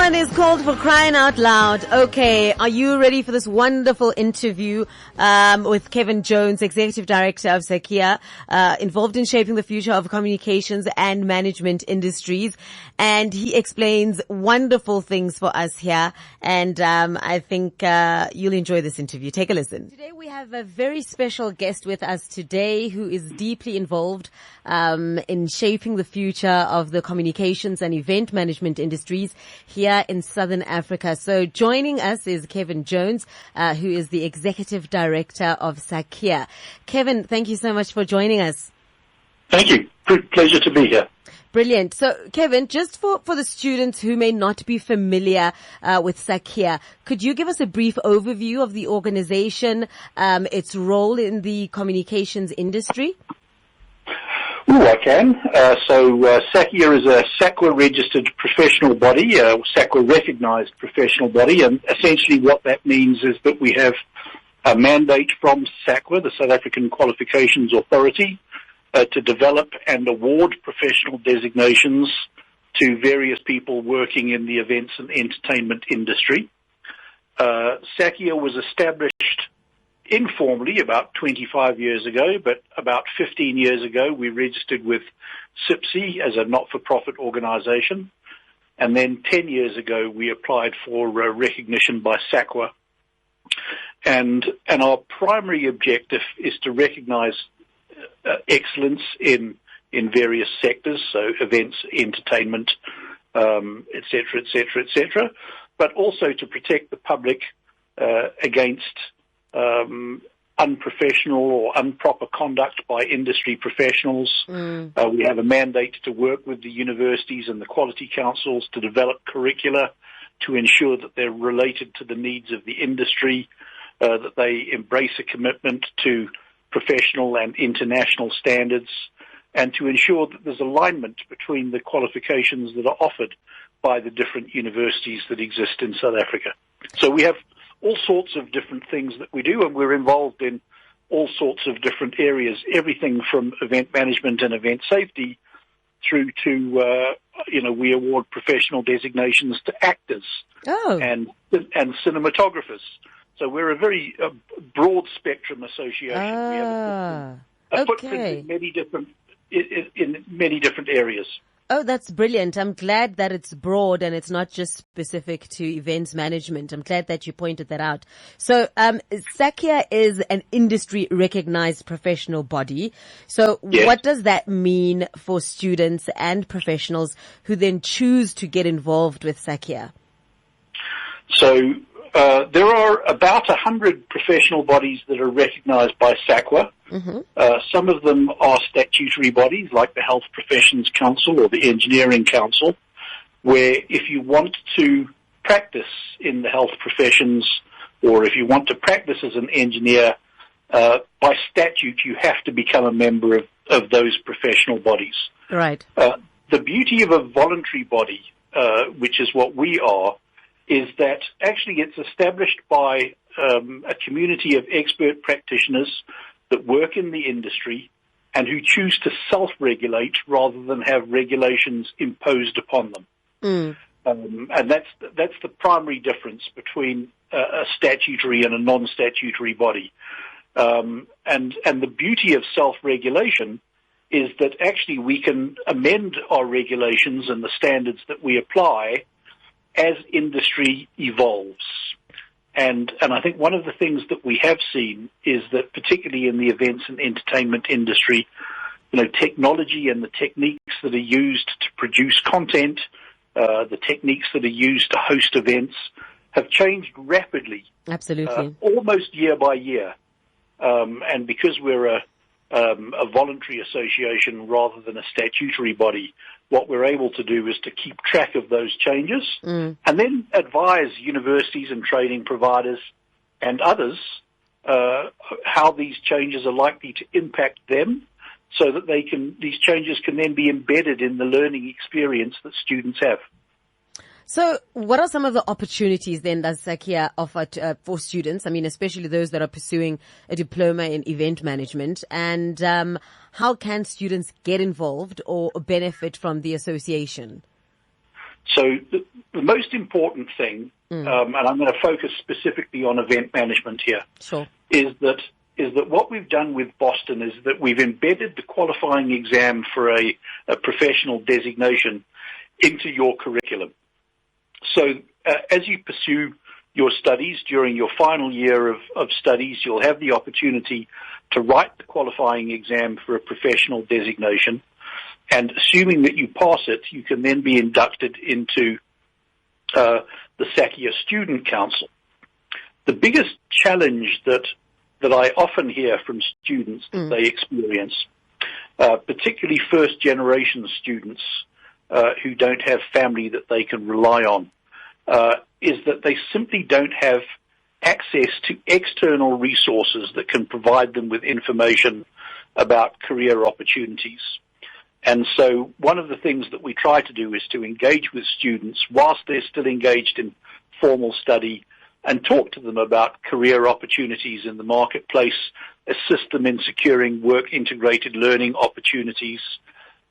one is called For Crying Out Loud. Okay, are you ready for this wonderful interview with Kevan Jones, Executive Director of SACIA, involved in shaping the future of communications and management industries? And he explains wonderful things for us here. And I think you'll enjoy this interview. Take a listen. Today we have a very special guest with us today who is deeply involved in shaping the future of the communications and event management industries here in Southern Africa. So joining us is Kevan Jones, who is the Executive Director of SACIA. Kevan, thank you so much for joining us. Thank you. Good pleasure to be here. Brilliant. So, Kevan, just for the students who may not be familiar with SACIA, could you give us a brief overview of the organization, its role in the communications industry? I can. SACIA is a SACIA-registered professional body, SACIA-recognized professional body, and essentially what that means is that we have a mandate from SACIA, the South African Qualifications Authority, to develop and award professional designations to various people working in the events and entertainment industry. SACIA was established informally about 25 years ago, but about 15 years ago we registered with SACIA as a not-for-profit organization, and then 10 years ago we applied for recognition by SACIA. And our primary objective is to recognize excellence in various sectors, so events, entertainment, et cetera, but also to protect the public against unprofessional or improper conduct by industry professionals. We have a mandate to work with the universities and the quality councils to develop curricula to ensure that they're related to the needs of the industry, that they embrace a commitment to professional and international standards, and to ensure that there's alignment between the qualifications that are offered by the different universities that exist in South Africa. So we have all sorts of different things that we do, and we're involved in all sorts of different areas, everything from event management and event safety through to, we award professional designations to actors and cinematographers. So we're a very broad spectrum association. We have a footprint in many different areas. Oh, that's brilliant. I'm glad that it's broad and it's not just specific to events management. I'm glad that you pointed that out. So, SACIA is an industry recognized professional body. So yes. What does that mean for students and professionals who then choose to get involved with SACIA? So, there are about 100 professional bodies that are recognized by SACIA. Some of them are statutory bodies like the Health Professions Council or the Engineering Council, where if you want to practice in the health professions or if you want to practice as an engineer, by statute you have to become a member of those professional bodies. Right. The beauty of a voluntary body, which is what we are, is that actually it's established by a community of expert practitioners that work in the industry and who choose to self-regulate rather than have regulations imposed upon them. And that's the primary difference between a statutory and a non-statutory body. And the beauty of self-regulation is that actually we can amend our regulations and the standards that we apply as industry evolves. And I think one of the things that we have seen is that particularly in the events and entertainment industry, technology and the techniques that are used to produce content, the techniques that are used to host events have changed rapidly. Absolutely. Almost year by year. And because we're a voluntary association rather than a statutory body, what we're able to do is to keep track of those changes and then advise universities and training providers and others how these changes are likely to impact them so that these changes can then be embedded in the learning experience that students have. So what are some of the opportunities then that SACIA offer for students? I mean, especially those that are pursuing a diploma in event management, and how can students get involved or benefit from the association? So the most important thing, and I'm going to focus specifically on event management here, sure, is that what we've done with Boston is that we've embedded the qualifying exam for a professional designation into your curriculum. So as you pursue your studies during your final year of studies, you'll have the opportunity to write the qualifying exam for a professional designation. And assuming that you pass it, you can then be inducted into the SACIA Student Council. The biggest challenge that I often hear from students that they experience, particularly first-generation students who don't have family that they can rely on, is that they simply don't have access to external resources that can provide them with information about career opportunities. And so one of the things that we try to do is to engage with students whilst they're still engaged in formal study and talk to them about career opportunities in the marketplace, assist them in securing work-integrated learning opportunities,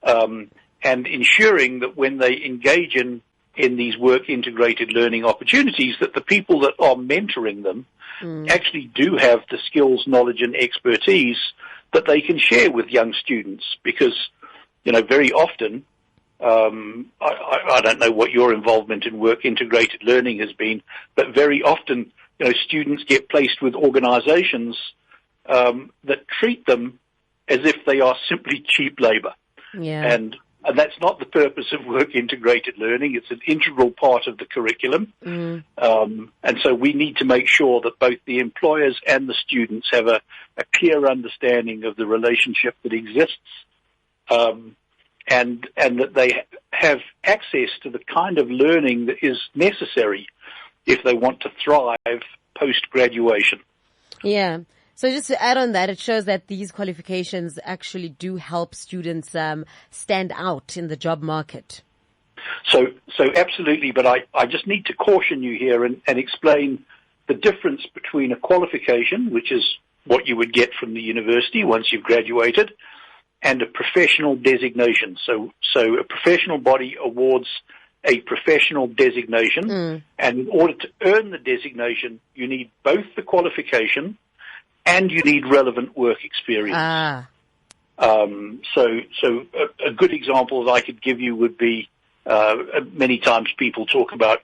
and ensuring that when they engage in these work-integrated learning opportunities, that the people that are mentoring them actually do have the skills, knowledge, and expertise that they can share with young students. Because, very often, I don't know what your involvement in work-integrated learning has been, but very often, students get placed with organizations that treat them as if they are simply cheap labor. Yeah. And that's not the purpose of work-integrated learning. It's an integral part of the curriculum. And so we need to make sure that both the employers and the students have a clear understanding of the relationship that exists, and that they have access to the kind of learning that is necessary if they want to thrive post-graduation. Yeah. So just to add on that, it shows that these qualifications actually do help students stand out in the job market. So absolutely, but I just need to caution you here and explain the difference between a qualification, which is what you would get from the university once you've graduated, and a professional designation. So a professional body awards a professional designation, and in order to earn the designation, you need both the qualification and you need relevant work experience. So a good example that I could give you would be, many times people talk about,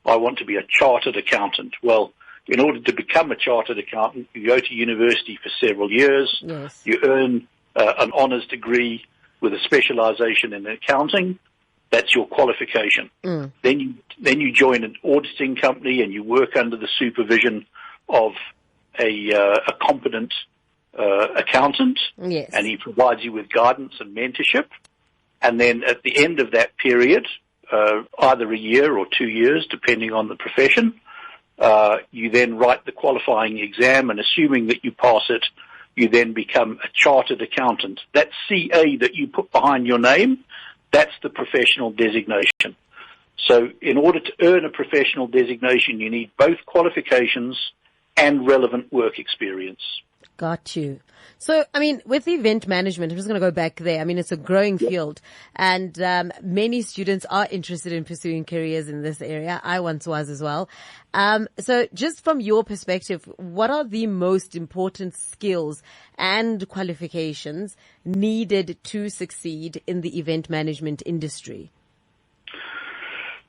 I want to be a chartered accountant. Well, in order to become a chartered accountant, you go to university for several years. Yes. You earn an honours degree with a specialisation in accounting. That's your qualification. Then you join an auditing company and you work under the supervision of a competent accountant. Yes. And he provides you with guidance and mentorship. And then at the end of that period, either a year or 2 years, depending on the profession, you then write the qualifying exam, and assuming that you pass it, you then become a chartered accountant. That CA that you put behind your name, that's the professional designation. So in order to earn a professional designation, you need both qualifications and relevant work experience. Got you. So, with event management, I'm just going to go back there. It's a growing field, and many students are interested in pursuing careers in this area. I once was as well. So just from your perspective, what are the most important skills and qualifications needed to succeed in the event management industry?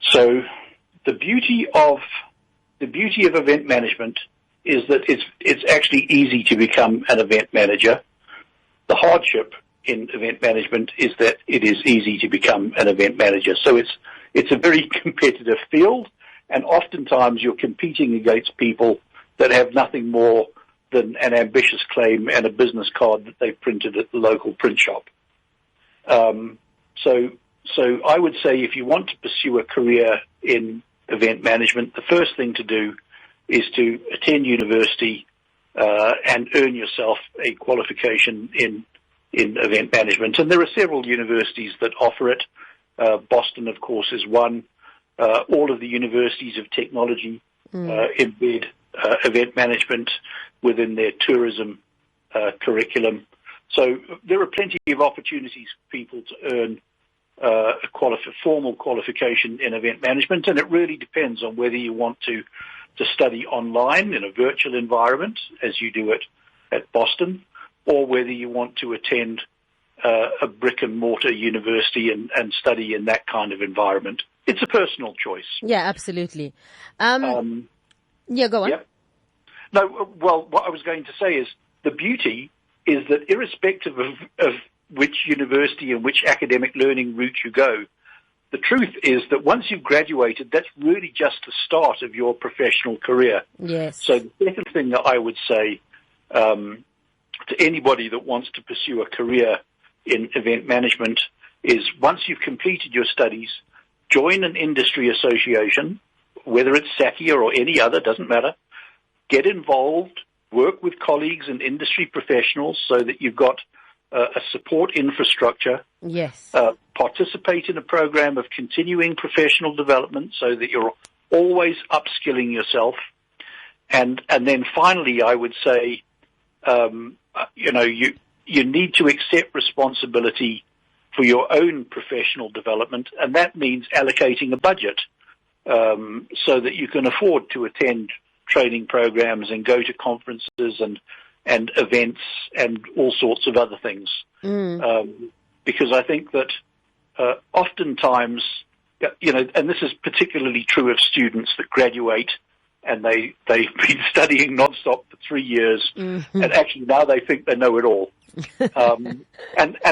So the beauty of event management is that it's actually easy to become an event manager. The hardship in event management is that it is easy to become an event manager. So it's a very competitive field, and oftentimes you're competing against people that have nothing more than an ambitious claim and a business card that they've printed at the local print shop. So I would say if you want to pursue a career in event management, the first thing to do is to attend university and earn yourself a qualification in event management. And there are several universities that offer it. Boston, of course, is one. All of the universities of technology embed event management within their tourism curriculum. So there are plenty of opportunities for people to earn formal qualification in event management, and it really depends on whether you want to study online in a virtual environment, as you do it at Boston, or whether you want to attend a brick-and-mortar university and study in that kind of environment. It's a personal choice. Yeah, absolutely. Yeah, go on. Yep. No, well, what I was going to say is the beauty is that irrespective of which university and which academic learning route you go, the truth is that once you've graduated, that's really just the start of your professional career. Yes. So the second thing that I would say to anybody that wants to pursue a career in event management is once you've completed your studies, join an industry association, whether it's SACIA or any other, doesn't matter. Get involved, work with colleagues and industry professionals so that you've got a support infrastructure. Yes. Participate in a program of continuing professional development so that you're always upskilling yourself. And then finally, I would say, you need to accept responsibility for your own professional development, and that means allocating a budget so that you can afford to attend training programs and go to conferences and events and all sorts of other things. Because I think that oftentimes, and this is particularly true of students that graduate and they've been studying nonstop for 3 years, and actually now they think they know it all. And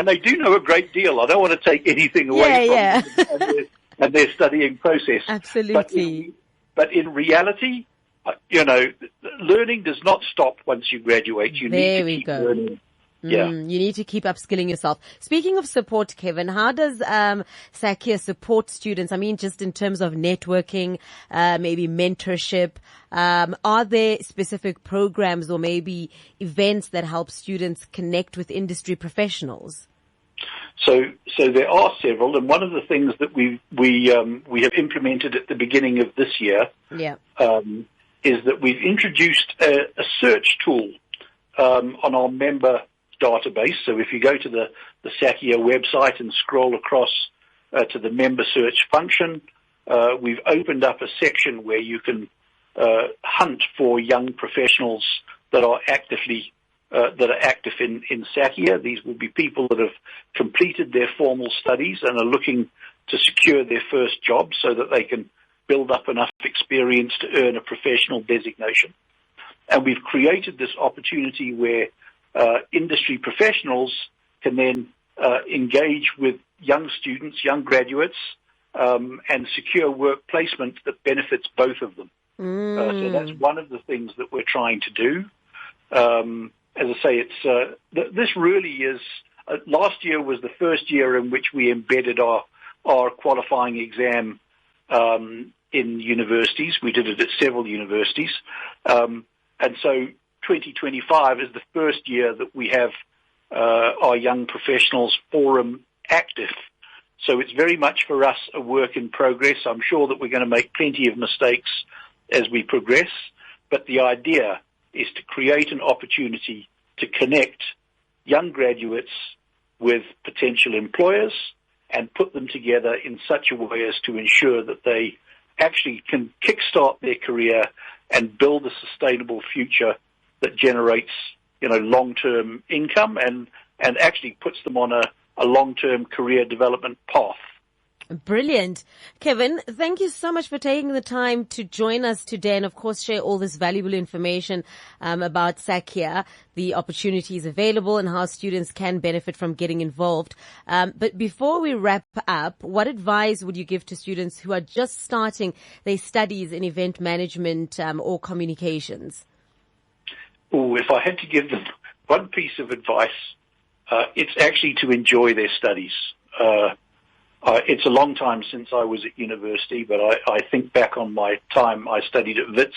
they do know a great deal. I don't want to take anything away from them and their studying process. Absolutely. But in reality, learning does not stop once you graduate. You need to keep learning. Yeah. You need to keep upskilling yourself. Speaking of support, Kevan, how does SACIA support students? I mean, just in terms of networking, maybe mentorship. Are there specific programs or maybe events that help students connect with industry professionals? So there are several, and one of the things that we have implemented at the beginning of this year is that we've introduced a search tool on our member database. So if you go to the SACIA website and scroll across to the member search function, we've opened up a section where you can hunt for young professionals that are active in SACIA. These will be people that have completed their formal studies and are looking to secure their first job so that they can build up enough experience to earn a professional designation. And we've created this opportunity where industry professionals can then engage with young students, young graduates, and secure work placement that benefits both of them. So that's one of the things that we're trying to do. As I say, this really is. Last year was the first year in which we embedded our qualifying exam in universities. We did it at several universities, and so 2025 is the first year that we have our Young Professionals Forum active. So it's very much for us a work in progress. I'm sure that we're going to make plenty of mistakes as we progress, but the idea is to create an opportunity to connect young graduates with potential employers and put them together in such a way as to ensure that they actually can kickstart their career and build a sustainable future that generates, long-term income and actually puts them on a long-term career development path. Brilliant. Kevan, thank you so much for taking the time to join us today and, of course, share all this valuable information about SACIA, the opportunities available and how students can benefit from getting involved. But before we wrap up, what advice would you give to students who are just starting their studies in event management or communications? If I had to give them one piece of advice, it's actually to enjoy their studies. It's a long time since I was at university, but I think back on my time I studied at WITS,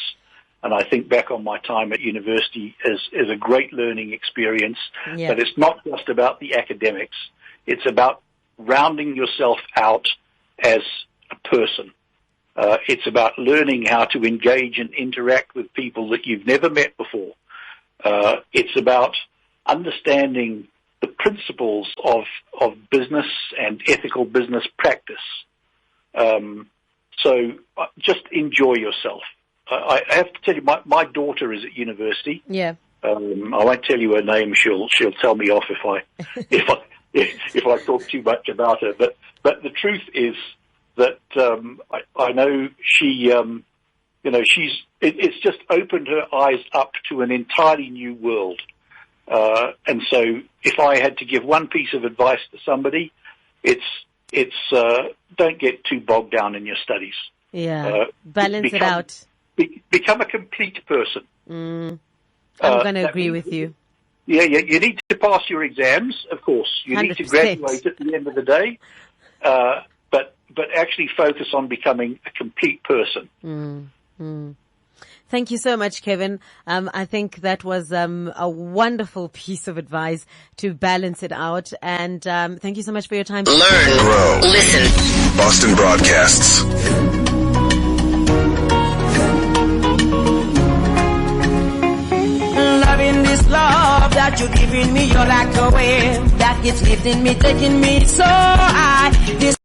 and I think back on my time at university as a great learning experience. Yeah. But it's not just about the academics. It's about rounding yourself out as a person. It's about learning how to engage and interact with people that you've never met before. It's about understanding the principles of business and ethical business practice. So just enjoy yourself. I have to tell you, my daughter is at university. Yeah. I won't tell you her name. She'll tell me off if I talk too much about her. But the truth is that I know she, it's just opened her eyes up to an entirely new world. And so, if I had to give one piece of advice to somebody, it's don't get too bogged down in your studies. Yeah, balance it out. Become a complete person. I'm going to agree with you. Yeah, you need to pass your exams, of course. You 100%. need to graduate at the end of the day, but actually focus on becoming a complete person. Thank you so much, Kevan. I think that was a wonderful piece of advice to balance it out. And thank you so much for your time. Learn, grow, listen. Boston Broadcasts. Loving this love that you're giving me, you're like a wave that keeps lifting me, taking me so high. This